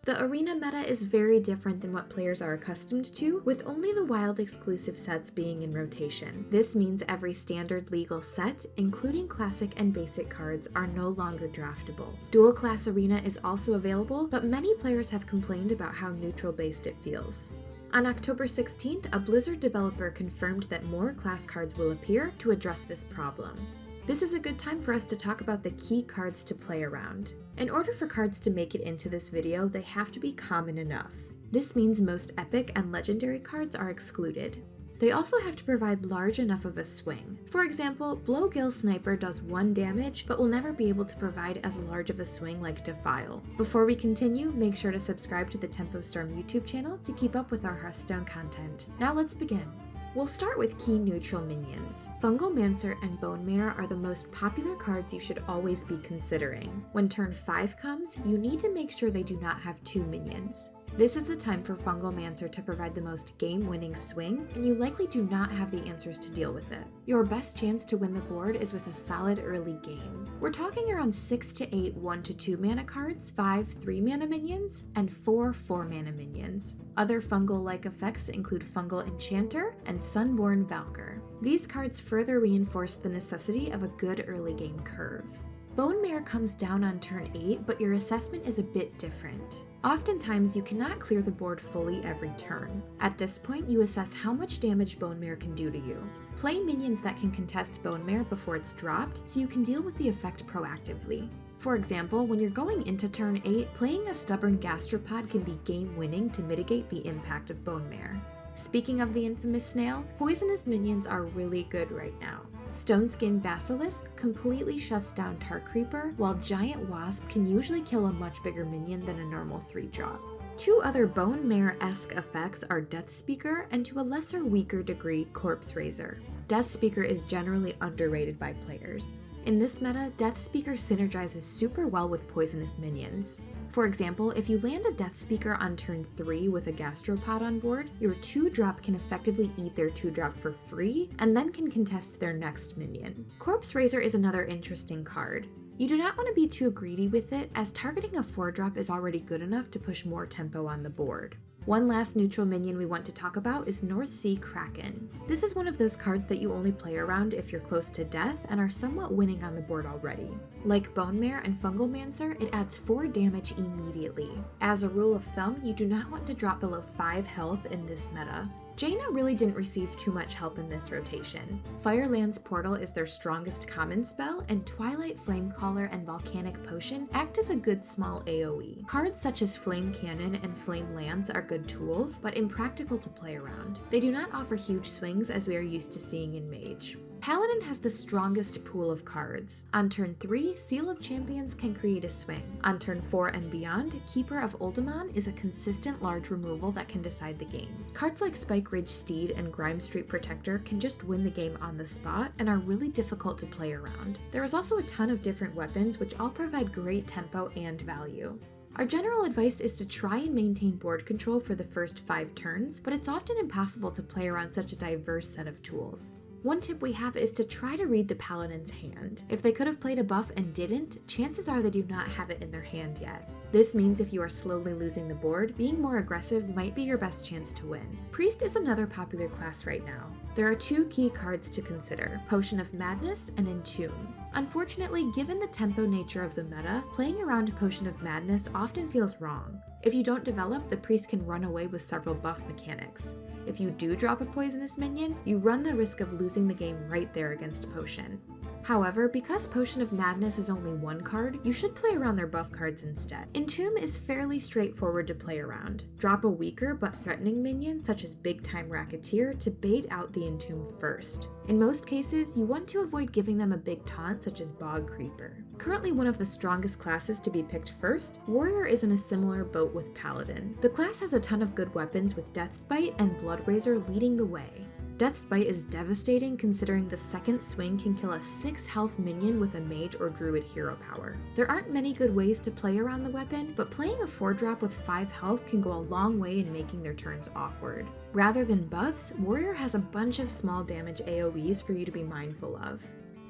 The arena meta is very different than what players are accustomed to, with only the wild exclusive sets being in rotation. This means every standard legal set, including classic and basic cards, are no longer draftable. Dual class arena is also available, but many players have complained about how neutral-based it feels. On October 16th, a Blizzard developer confirmed that more class cards will appear to address this problem. This is a good time for us to talk about the key cards to play around. In order for cards to make it into this video, they have to be common enough. This means most epic and legendary cards are excluded. They also have to provide large enough of a swing. For example, Blowgill Sniper does 1 damage, but will never be able to provide as large of a swing like Defile. Before we continue, make sure to subscribe to the Tempo Storm YouTube channel to keep up with our Hearthstone content. Now let's begin. We'll start with key neutral minions. Fungomancer and Bonemare are the most popular cards you should always be considering. When turn 5 comes, you need to make sure they do not have 2 minions. This is the time for Fungomancer to provide the most game-winning swing, and you likely do not have the answers to deal with it. Your best chance to win the board is with a solid early game. We're talking around 6 to 8 1 to 2 mana cards, 5 3 mana minions, and 4 4 mana minions. Other fungal-like effects include Fungal Enchanter and Sunborn Valkyr. These cards further reinforce the necessity of a good early game curve. Bonemare comes down on turn 8, but your assessment is a bit different. Oftentimes, you cannot clear the board fully every turn. At this point, you assess how much damage Bonemare can do to you. Play minions that can contest Bonemare before it's dropped, so you can deal with the effect proactively. For example, when you're going into turn 8, playing a Stubborn Gastropod can be game-winning to mitigate the impact of Bonemare. Speaking of the infamous snail, poisonous minions are really good right now. Stoneskin Basilisk completely shuts down Tar Creeper, while Giant Wasp can usually kill a much bigger minion than a normal 3-drop. 2 other Bonemare-esque effects are Death Speaker and, to a lesser weaker degree, Corpse Raiser. Death Speaker is generally underrated by players. In this meta, Death Speaker synergizes super well with poisonous minions. For example, if you land a Death Speaker on turn 3 with a Gastropod on board, your 2-drop can effectively eat their 2-drop for free, and then can contest their next minion. Corpse Raiser is another interesting card. You do not want to be too greedy with it, as targeting a 4-drop is already good enough to push more tempo on the board. One last neutral minion we want to talk about is North Sea Kraken. This is one of those cards that you only play around if you're close to death and are somewhat winning on the board already. Like Bonemare and Fungomancer, it adds 4 damage immediately. As a rule of thumb, you do not want to drop below 5 health in this meta. Jaina really didn't receive too much help in this rotation. Fireland's Portal is their strongest common spell, and Twilight Flamecaller and Volcanic Potion act as a good small AoE. Cards such as Flame Cannon and Flame Lance are good tools, but impractical to play around. They do not offer huge swings as we are used to seeing in Mage. Paladin has the strongest pool of cards. On turn 3, Seal of Champions can create a swing. On turn 4 and beyond, Keeper of Uldum is a consistent large removal that can decide the game. Cards like Spike Ridge Steed and Grime Street Protector can just win the game on the spot and are really difficult to play around. There is also a ton of different weapons which all provide great tempo and value. Our general advice is to try and maintain board control for the first 5 turns, but it's often impossible to play around such a diverse set of tools. One tip we have is to try to read the Paladin's hand. If they could have played a buff and didn't, chances are they do not have it in their hand yet. This means if you are slowly losing the board, being more aggressive might be your best chance to win. Priest is another popular class right now. There are 2 key cards to consider, Potion of Madness and Entomb. Unfortunately, given the tempo nature of the meta, playing around Potion of Madness often feels wrong. If you don't develop, the priest can run away with several buff mechanics. If you do drop a poisonous minion, you run the risk of losing the game right there against Potion. However, because Potion of Madness is only 1 card, you should play around their buff cards instead. Entomb is fairly straightforward to play around. Drop a weaker but threatening minion such as Big Time Racketeer to bait out the Entomb first. In most cases, you want to avoid giving them a big taunt such as Bog Creeper. Currently one of the strongest classes to be picked first, Warrior is in a similar boat with Paladin. The class has a ton of good weapons with Deathbite and Bloodrazor leading the way. Deathbite is devastating considering the second swing can kill a 6 health minion with a mage or druid hero power. There aren't many good ways to play around the weapon, but playing a 4-drop with 5 health can go a long way in making their turns awkward. Rather than buffs, Warrior has a bunch of small damage AoEs for you to be mindful of.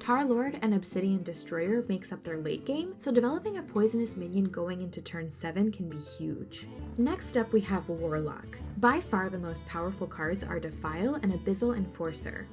Tar Lord and Obsidian Destroyer makes up their late game, so developing a poisonous minion going into turn 7 can be huge. Next up we have Warlock. By far the most powerful cards are Defile and Abyssal Enforcer.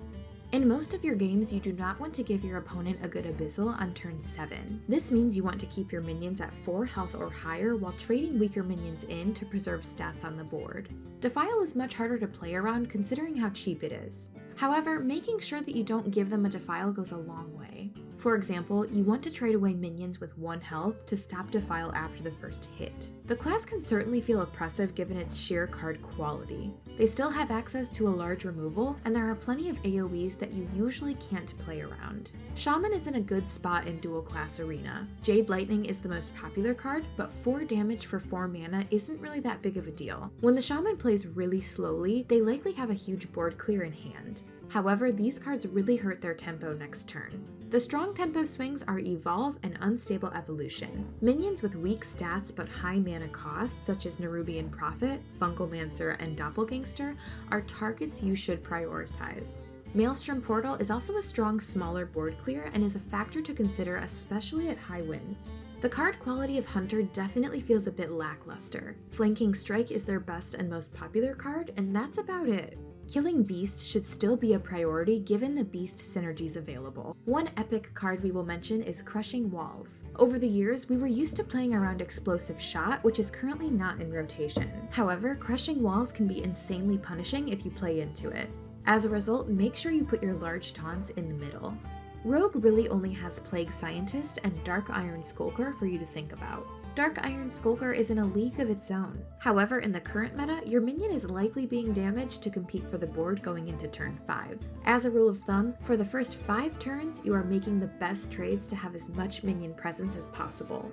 In most of your games, you do not want to give your opponent a good Abyssal on turn 7. This means you want to keep your minions at 4 health or higher while trading weaker minions in to preserve stats on the board. Defile is much harder to play around considering how cheap it is. However, making sure that you don't give them a Defile goes a long way. For example, you want to trade away minions with 1 health to stop Defile after the first hit. The class can certainly feel oppressive given its sheer card quality. They still have access to a large removal, and there are plenty of AoEs that you usually can't play around. Shaman is in a good spot in dual class arena. Jade Lightning is the most popular card, but 4 damage for 4 mana isn't really that big of a deal. When the Shaman plays really slowly, they likely have a huge board clear in hand. However, these cards really hurt their tempo next turn. The strong tempo swings are Evolve and Unstable Evolution. Minions with weak stats but high mana cost, such as Nerubian Prophet, Fungalmancer, and Doppelgangster, are targets you should prioritize. Maelstrom Portal is also a strong smaller board clear and is a factor to consider, especially at high wins. The card quality of Hunter definitely feels a bit lackluster. Flanking Strike is their best and most popular card, and that's about it. Killing Beast should still be a priority given the Beast synergies available. One epic card we will mention is Crushing Walls. Over the years, we were used to playing around Explosive Shot, which is currently not in rotation. However, Crushing Walls can be insanely punishing if you play into it. As a result, make sure you put your large taunts in the middle. Rogue really only has Plague Scientist and Dark Iron Skulker for you to think about. Dark Iron Skulker is in a league of its own. However, in the current meta, your minion is likely being damaged to compete for the board going into turn 5. As a rule of thumb, for the first 5 turns, you are making the best trades to have as much minion presence as possible.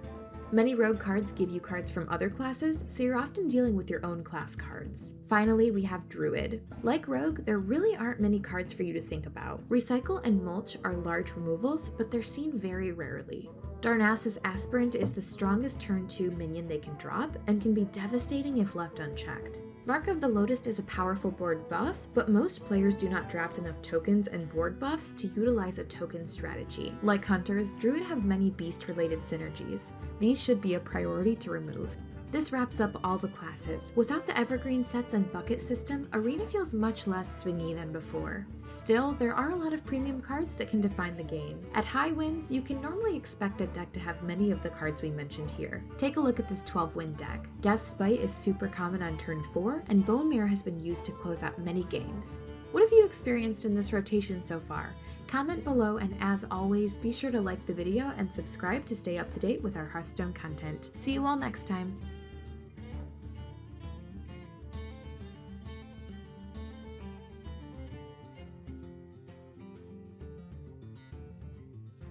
Many rogue cards give you cards from other classes, so you're often dealing with your own class cards. Finally, we have Druid. Like Rogue, there really aren't many cards for you to think about. Recycle and Mulch are large removals, but they're seen very rarely. Darnassus Aspirant is the strongest turn 2 minion they can drop, and can be devastating if left unchecked. Mark of the Lotus is a powerful board buff, but most players do not draft enough tokens and board buffs to utilize a token strategy. Like Hunters, Druid have many beast-related synergies. These should be a priority to remove. This wraps up all the classes. Without the evergreen sets and bucket system, Arena feels much less swingy than before. Still, there are a lot of premium cards that can define the game. At high wins, you can normally expect a deck to have many of the cards we mentioned here. Take a look at this 12-win deck. Death's Bite is super common on turn 4, and Bone Mirror has been used to close out many games. What have you experienced in this rotation so far? Comment below, and as always, be sure to like the video and subscribe to stay up to date with our Hearthstone content. See you all next time!